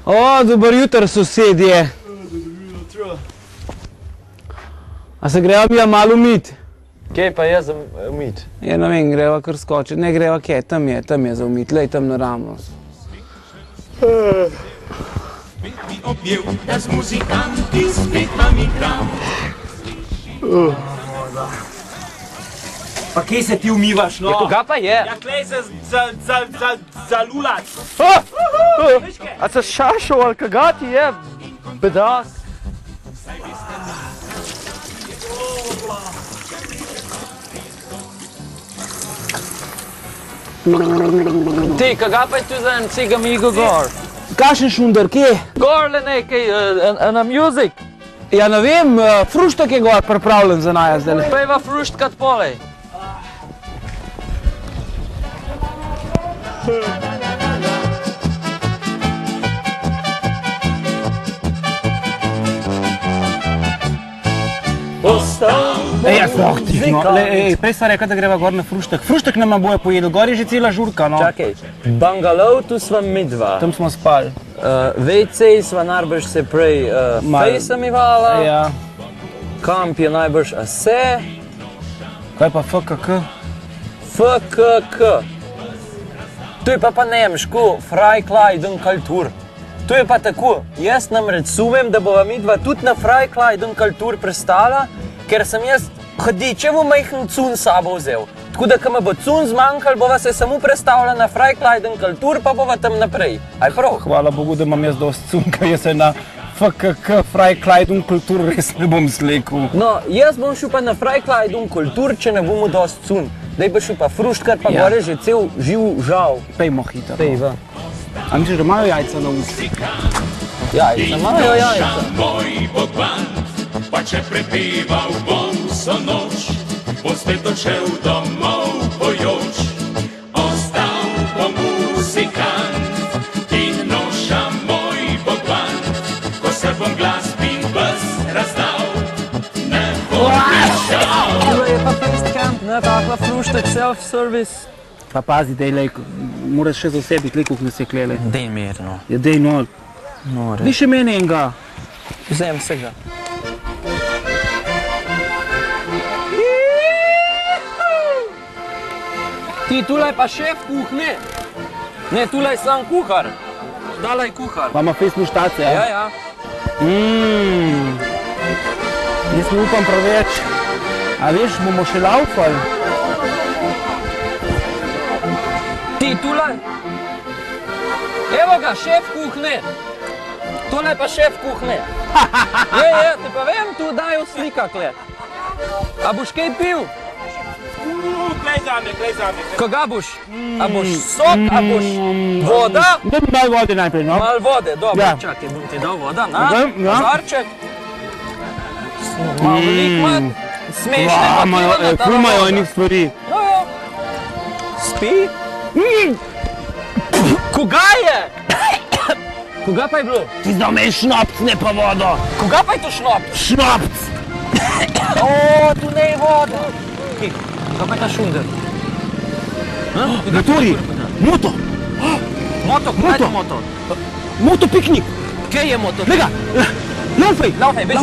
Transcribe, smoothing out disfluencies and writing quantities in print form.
O, dober jutr, sosedje. A se greva mi malo umit? Kje pa je za umit? Ja, ne vem, greva kar skočiti. Ne, greva kje, tam je za umit, lej tam naravno. Mi objel, da z muzikanti spet vam igram. Pa kje se ti umivaš, no? Koga pa je? Ja, klej se zalulac. A se šašal ali kaga ti je? Bedas. Ti, kaga pa je tu za en cigamigo gor? Kakšen šunder, kje? Gor le nekaj, na music. Ja, ne vem, fruštok je gor pripravljen za naja zdaj. Pejva fruštkat polej. Ej, sploh ti, no. Prej sva rekla, da greva gor na fruštok. Fruštok nama boje pojedel, gor je že cela žurka, no. Čakaj, bangalov tu sva midva. Tam smo spali. WC sva najbrž se prej fejsamivala. Ja. Kamp je najbrž ase. Kaj pa FKK? FKK. To je pa nemško, Freikleidenkultur. To je pa tako, jaz namreč sumem, da bova midva tudi na Freikleidenkultur prestala, ker sem jaz hodičevo majhen cun sabo vzel. Tako da, ko me bo cun zmanjkal, bova se samo prestavila na Freikleidenkultur, pa bova tam naprej. Aj prav? Hvala Bogu, da imam jaz dosti cunka, jaz se na FKK, Freikleidenkultur, res ne bom slekel. No, jaz bom šel pa na Freikleidenkultur, če ne bomo dosti cun. Daj bo šel pa fruštkar, pa Ja. gore že cel živ žal. Pejmo hitro. Pejva. A misliš, da imajo jajca na usti? Jajca, imajo jajca. Moj Bogdan, pa če prepeval bom vso noč, bom spet odšel domov pojoč. Ostal bom muzikant in noša moj Bogdan, ko se bom glasbin bes razdal, ne bom prišel. To je pa festkamp, ne, takva fruštek, self-service. Pa pazi, dej, lej, moraš še za sebi tli kuhne se klele. Dej mirno. Ja, dej, no. More. Di še meni enega. Vzem se ga. Ti, tulaj pa šef kuhne. Ne, tulaj sam kuhar. Dalaj kuhar. Pa ima fest muštace, Ja, ja? ja. Jaz ne upam preveč. A veš, bomo še laufali. Ti, tulaj. Evo ga, šef kuhne. Tole pa šef kuhne. Je, ti pa vem, tu dajo slika, kle. A boš kaj pil? Klej zame. Koga boš? A boš sok, a boš voda? Da bi dal vode najprej, no? Mal vode, dobro, Ja. čakaj, bom ti dal voda, na? Ja. Kozarček. Malo velik mat, smešne Ful imajo enih stvari. Ja. Spi? Koga je? Koga pa je bilo? Ti zdaj meni šnopc, ne pa vodo. Koga pa je to šnop? Šnopc! O, tu ne je voda. Kaj pa je ta šunder? Motori, moto, Moto, kaj je moto? moto piknik. Kje je moto? Glej ga, laufaj. Laufaj, bež.